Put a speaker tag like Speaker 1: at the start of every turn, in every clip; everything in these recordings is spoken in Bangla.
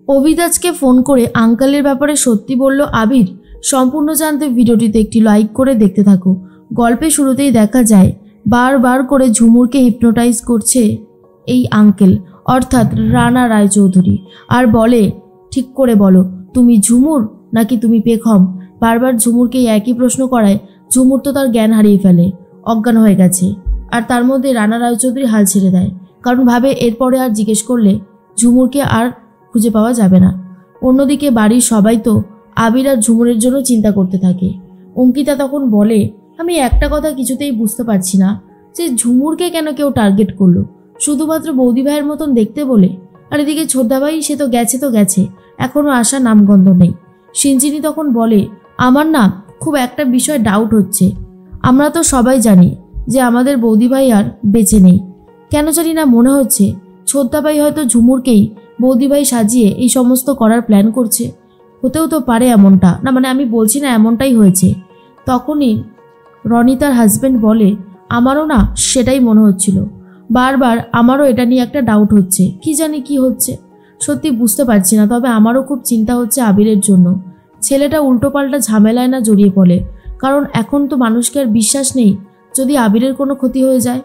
Speaker 1: অভিতাজকে ফোন করে আঙ্কেলের ব্যাপারে সত্যি বলল আবির। সম্পূর্ণ জানতে ভিডিওটিতে একটি লাইক করে দেখতে থাকো। গল্পে শুরুতেই দেখা যায় বারবার করে ঝুমুরকে হিপনোটাইজ করছে এই আঙ্কেল, অর্থাৎ রানা রায়চৌধুরী, আর বলে ঠিক করে বলো তুমি ঝুমুর নাকি তুমি পেখম। বারবার ঝুমুরকে একই প্রশ্ন করায় ঝুমুর তো তার জ্ঞান হারিয়ে ফেলে, অজ্ঞান হয়ে গেছে। আর তার মধ্যে রানা রায়চৌধুরী হাল ছেড়ে দেয়, কারণ ভাবে এরপরে আর জিজ্ঞেস করলে ঝুমুরকে আর খুঁজে পাওয়া যাবে না। অন্যদিকে বাড়ির সবাই তো আবির আর ঝুমুরের জন্য চিন্তা করতে থাকে। অঙ্কিতা তখন বলে আমি একটা কথা কিছুতেই বুঝতে পারছি না যে ঝুমুরকে কেন কেউ টার্গেট করলো, শুধুমাত্র বৌদি ভাইয়ের মতন দেখতে বলে। আর এদিকে ছোটদা ভাই সে তো গেছে, এখনও আসা নামগন্ধ নেই। সিঞ্চিনি তখন বলে আমার না খুব একটা বিষয় ডাউট হচ্ছে। আমরা তো সবাই জানি যে আমাদের বৌদি ভাই আর বেঁচে নেই, কেন জানি না মনে হচ্ছে ছোটদা ভাই হয়তো ঝুমুরকেই বৌদি ভাই সাজিয়ে এই সমস্ত করার প্ল্যান করছে। হতেও তো পারে এমনটা, না মানে আমি বলছি না এমনটাই হয়েছে। তখনই রনিতার হাজব্যান্ড বলে আমারও না সেটাই মনে হচ্ছিল, বারবার আমারও এটা নিয়ে একটা ডাউট হচ্ছে, কি জানি কি হচ্ছে সত্যি বুঝতে পারছি না। তবে আমারও খুব চিন্তা হচ্ছে আবিরের জন্য, ছেলেটা উল্টোপাল্টা ঝামেলায় না জড়িয়ে পড়ে, কারণ এখন তো মানুষকে আর বিশ্বাস নেই যদি আবিরের কোনো ক্ষতি হয়ে যায়।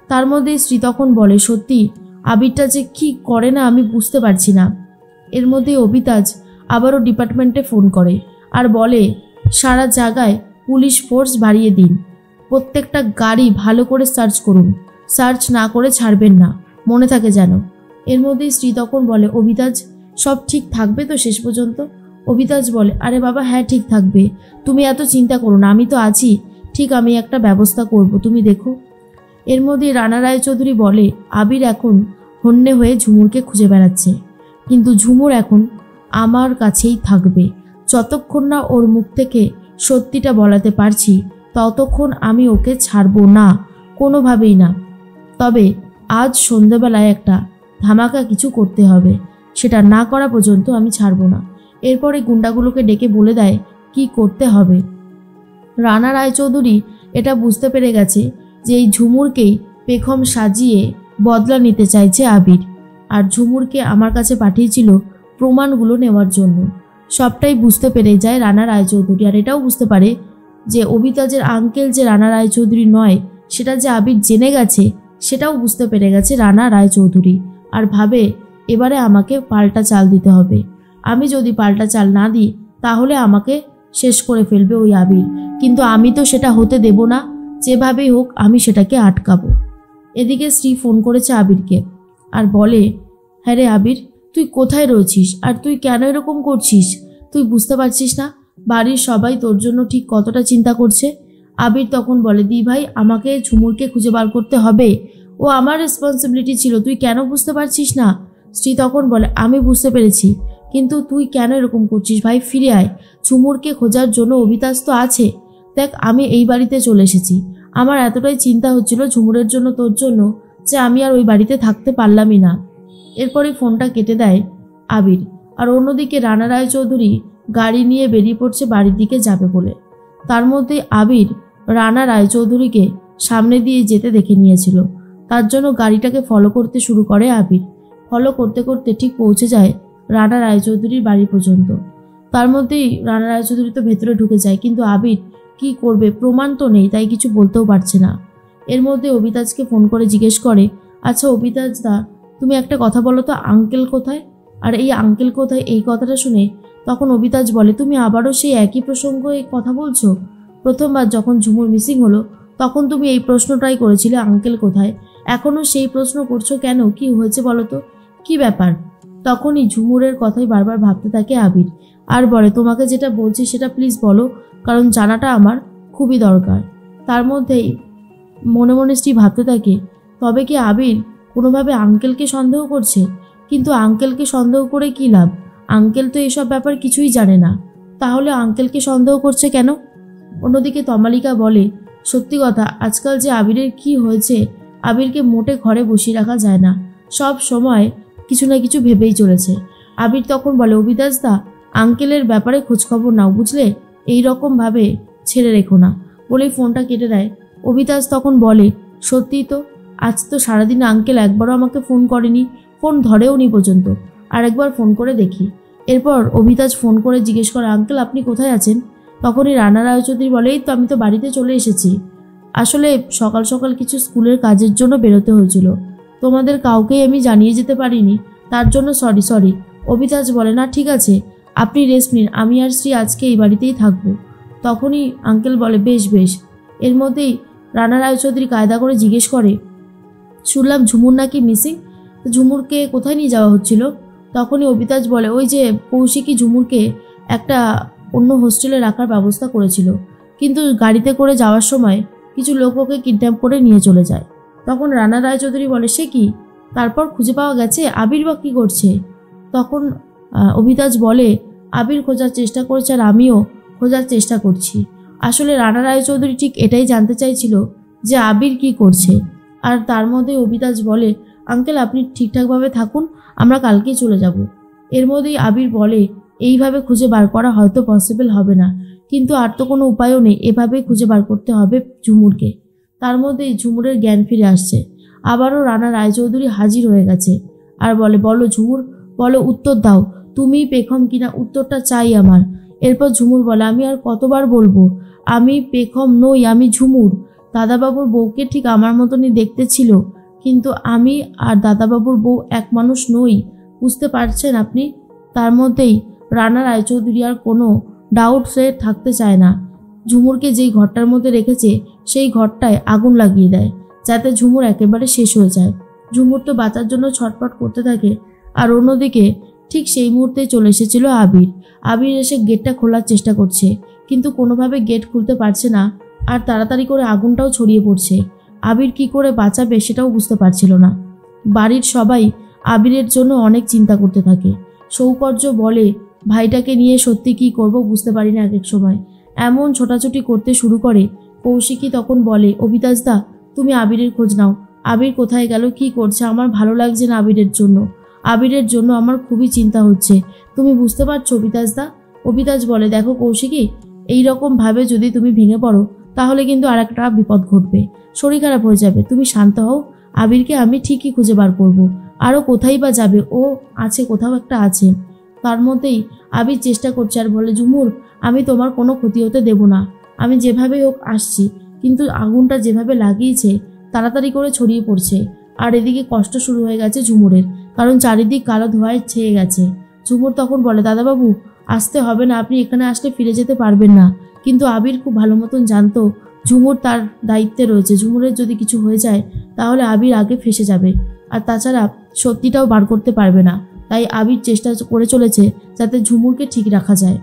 Speaker 1: তার মধ্যে স্ত্রী তখন বলে সত্যি আবিরটা যে কি করে না আমি বুঝতে পারছি না। এর মধ্যে অভিতাজ আবারও ডিপার্টমেন্টে ফোন করে আর বলে সারা জায়গায় পুলিশ ফোর্স বাড়িয়ে দিন, প্রত্যেকটা গাড়ি ভালো করে সার্চ করুন, সার্চ না করে ছাড়বেন না, মনে থাকে যেন। এর মধ্যেই স্ত্রী তখন বলে অভিতাজ সব ঠিক থাকবে তো শেষ পর্যন্ত? অভিতাজ বলে আরে বাবা হ্যাঁ ঠিক থাকবে, তুমি এত চিন্তা করো না, আমি তো আছি, ঠিক আমি একটা ব্যবস্থা করব, তুমি দেখো। এর মধ্যে রানা রায়চৌধুরী বলে আবির এখন হন্যে হয়ে ঝুমুরকে খুঁজে বেড়াচ্ছে, কিন্তু ঝুমুর এখন আমার কাছেই থাকবে। যতক্ষণ না ওর মুখ থেকে সত্যিটা বলাতে পারছি ততক্ষণ আমি ওকে ছাড়বো না, কোনোভাবেই না। তবে আজ সন্ধ্যাবেলায় একটা ধামাকা কিছু করতে হবে, সেটা না করা পর্যন্ত আমি ছাড়বো না। এরপরে গুন্ডাগুলোকে ডেকে বলে দেয় কি করতে হবে। রানা রায়চৌধুরী এটা বুঝতে পেরে গেছে যে এই ঝুমুরকেই পেখম সাজিয়ে বদলা নিতে চাইছে আবির, আর ঝুমুরকে আমার কাছে পাঠিয়েছিল প্রমাণগুলো নেওয়ার জন্য। সবটাই বুঝতে পেরে যায় রানা রায়চৌধুরী, আর এটাও বুঝতে পারে যে অভিতাজের আঙ্কেল যে রানা রায়চৌধুরী নয় সেটা যে আবির জেনে গেছে, সেটাও বুঝতে পেরে গেছে রানা রায়চৌধুরী। আর ভাবে এবারে আমাকে পাল্টা চাল দিতে হবে, আমি যদি পাল্টা চাল না দিই তাহলে আমাকে শেষ করে ফেলবে ওই আবির, কিন্তু আমি তো সেটা হতে দেব না, যেভাবেই হোক আমি সেটাকে আটকাবো। এদিকে স্ত্রী ফোন করেছে আবিরকে আর বলে হ্যাঁ রে আবির, তুই কোথায় রয়েছিস আর তুই কেন এরকম করছিস? তুই বুঝতে পারছিস না বাড়ির সবাই তোর জন্য ঠিক কতটা চিন্তা করছে? আবির তখন বলে দি ভাই আমাকে ঝুমুরকে খুঁজে বার করতে হবে, ও আমার রেসপন্সিবিলিটি ছিল, তুই কেন বুঝতে পারছিস না? স্ত্রী তখন বলে আমি বুঝতে পেরেছি, কিন্তু তুই কেন এরকম করছিস ভাই, ফিরে আয়, ঝুমুরকে খোঁজার জন্য অভিতাজ তো আছে। দেখ আমি এই বাড়িতে চলে এসেছি, আমার এতটাই চিন্তা হচ্ছিল ঝুমুরের জন্য তোর জন্য যে আমি আর ওই বাড়িতে থাকতে পারলামই না। এরপরে ফোনটা কেটে দেয় আবির। আর অন্যদিকে রানা রায়চৌধুরী গাড়ি নিয়ে বেরিয়ে পড়ছে বাড়ির দিকে যাবে বলে। তার মধ্যে আবির রানা রায়চৌধুরীকে সামনে দিয়ে যেতে দেখে নিয়েছিল, তার জন্য গাড়িটাকে ফলো করতে শুরু করে আবির। ফলো করতে করতে ঠিক পৌঁছে যায় রানা রায়চৌধুরীর বাড়ি পর্যন্ত। তার মধ্যেই রানা রায়চৌধুরী তো ভেতরে ঢুকে যায়, কিন্তু আবির কি করবে, প্রমাণ তো নেই, তাই কিছু বলতেও পারছে না। এর মধ্যে অভিতাজকে ফোন করে জিজ্ঞেস করে আচ্ছা অভিতাজ দা তুমি একটা কথা বলো তো, আঙ্কেল কোথায়? আর এই আঙ্কেল কোথায় এই কথাটা শুনে তখন অভিতাজ বলে তুমি আবারও সেই একই প্রসঙ্গে কথা বলছো, প্রথমবার যখন ঝুমুর মিসিং হলো তখন তুমি এই প্রশ্নটাই করেছিলে আঙ্কেল কোথায়, এখনও সেই প্রশ্ন করছো কেন, কি হয়েছে বলো তো, কি ব্যাপার? তখনই ঝুমুরের কথাই বারবার ভাবতে থাকে আবির আর বলে তোমাকে যেটা বলছি সেটা প্লিজ বলো, কারণ জানাটা আমার খুবই দরকার। তার মধ্যেই মনে মনে স্ত্রী ভাবতে থাকে তবে কি আবির কোনোভাবে আঙ্কেলকে সন্দেহ করছে? কিন্তু আঙ্কেলকে সন্দেহ করে কি লাভ, আঙ্কেল তো এসব ব্যাপার কিছুই জানে না, তাহলে আঙ্কেলকে সন্দেহ করছে কেন? অন্যদিকে তমালিকা বলে সত্যি কথা আজকাল যে আবিরের কি হয়েছে, আবিরকে মোটে ঘরে বসিয়ে রাখা যায় না, সব সময় কিছু না কিছু ভেবেই চলেছে। আবির তখন বলে অভিদাস দা আঙ্কেলের ব্যাপারে খোঁজখবর নাও বুঝলে, এই রকম ভাবে ছেড়ে রেখো না, বলেই ফোনটা কেটে দেয়। অভিদাস তখন বলে সত্যিই তো, আজ তো সারাদিন আঙ্কেল একবারও আমাকে ফোন করেনি, ফোন ধরেও নি পর্যন্ত, আরেকবার ফোন করে দেখি। এরপর অভিতাজ ফোন করে জিজ্ঞেস করে, আঙ্কেল আপনি কোথায় আছেন? তখনই রানা রায়চৌধুরী বলে, এই তো আমি তো বাড়িতে চলে এসেছি। আসলে সকাল সকাল কিছু স্কুলের কাজের জন্য বেরোতে হয়েছিল, তোমাদের কাউকেই আমি জানিয়ে যেতে পারিনি, তার জন্য সরি। অভিতাজ বলে, না ঠিক আছে, আপনি রেস্ট নিন, আমি আর শ্রী আজকে এই বাড়িতেই থাকবো। তখনই আঙ্কেল বলে, বেশ। এর মধ্যেই রানা রায়চৌধুরী কায়দা করে জিজ্ঞেস করে, শুনলাম ঝুমুর নাকি মিসিং, তো ঝুমুরকে কোথায় নিয়ে যাওয়া হচ্ছিল? তখনই অভিতাজ বলে, ওই যে কৌশিকী ঝুমুরকে একটা অন্য হোস্টেলে রাখার ব্যবস্থা করেছিল, কিন্তু গাড়িতে করে যাওয়ার সময় কিছু লোক ওকে কিডন্যাপ করে নিয়ে চলে যায়। তখন রানা রায়চৌধুরী বলে, সে কি, তারপর খুঁজে পাওয়া গেছে? আবির বা কী করছে? তখন অভিতাজ বলে, আবির খোঁজার চেষ্টা করছে আর আমিও খোঁজার চেষ্টা করছি। আসলে রানা রায়চৌধুরী ঠিক এটাই জানতে চাইছিল যে আবির কি করছে। আর তার মধ্যে অভিতাজ বলে, আঙ্কেল আপনি ঠিকঠাকভাবে থাকুন, আমরা কালকেই চলে যাব। এর মধ্যেই আবির বলে, এইভাবে খুঁজে বার করা হয়তো পসিবল হবে না, কিন্তু আর তো কোনো উপায়ও নেই, এভাবেই খুঁজে বার করতে হবে ঝুমুরকে। তার মধ্যেই ঝুমুরের জ্ঞান ফিরে আসছে। আবারও রানা রায়চৌধুরী হাজির হয়ে গেছে আর বলে, বলো ঝুমুর, বলো, উত্তর দাও, তুমিই পেখম কিনা, উত্তরটা চাই আমার। এরপর ঝুমুর বলে, আমি আর কতবার বলবো, আমি পেখম নই, আমি ঝুমুর। দাদাবাবুর বউকে ঠিক আমার মতনই দেখতে ছিল, কিন্তু আমি আর দাদাবাবুর বউ এক মানুষ নই, বুঝতে পারছেন আপনি? তার মধ্যেই রানা রায়চৌধুরী আর কোনো ডাউটসে থাকতে চায় না। ঝুমুরকে যেই ঘরটার মধ্যে রেখেছে সেই ঘরটায় আগুন লাগিয়ে দেয়, যাতে ঝুমুর একেবারে শেষ হয়ে যায়। ঝুমুর তো বাঁচার জন্য ছটফট করতে থাকে। আর অন্যদিকে ঠিক সেই মুহূর্তেই চলে এসেছিল আবির। আবির এসে গেটটা খোলার চেষ্টা করছে, কিন্তু কোনোভাবে গেট খুলতে পারছে না, আর তাড়াতাড়ি করে আগুনটাও ছড়িয়ে পড়ছে। আবির কি করে বাঁচাবে সেটাও বুঝতে পারছিল না। বাড়ির সবাই আবিরের জন্য অনেক চিন্তা করতে থাকে। সৌকর্য বলে, ভাইটাকে নিয়ে সত্যি কি করব বুঝতে পারি না, এক সময় এমন ছোটাছুটি করতে শুরু করে। কৌশিকী তখন বলে, অভিতাজদা তুমি আবিরের খোঁজ নাও, আবির কোথায় গেল, কি করছে, আমার ভালো লাগছে না আবিরের জন্য আমার খুবই চিন্তা হচ্ছে, তুমি বুঝতে পারছো অভিতাজদা? অভিতাজ বলে, দেখো কৌশিকী, এইরকম ভাবে যদি তুমি ভেঙে পড়ো তাহলে কিন্তু আর একটা বিপদ ঘটবে, শরীর খারাপ হয়ে যাবে, তুমি শান্ত হও, আবিরকে আমি ঠিকই খুঁজে বার করব। আরও কোথায় বা যাবে, ও আছে, কোথাও একটা আছে। তার মধ্যেই আবির চেষ্টা করছে আর বলে, ঝুমুর আমি তোমার কোনো ক্ষতি হতে দেব না, আমি যেভাবে হোক আসছি, কিন্তু আগুনটা যেভাবে লাগিয়েছে তাড়াতাড়ি করে ছড়িয়ে পড়ছে। আর এদিকে কষ্ট শুরু হয়ে গেছে ঝুমুরের, কারণ চারিদিক কালো ধোঁয়ায় ছেয়ে গেছে। ঝুমুর তখন বলে, দাদাবাবু আসতে হবে না, আপনি এখানে আসলে ফিরে যেতে পারবেন না। কিন্তু আবির খুব ভালো মতন জানতো ঝুমুর তার দায়িত্বে রয়েছে, ঝুমুরের যদি কিছু হয়ে যায় তাহলে আবির আগে ফেঁসে যাবে, আর তাছাড়া সত্যিটাও বার করতে পারবে না। তাই আবির চেষ্টা করে চলেছে যাতে ঝুমুরকে ঠিক রাখা যায়।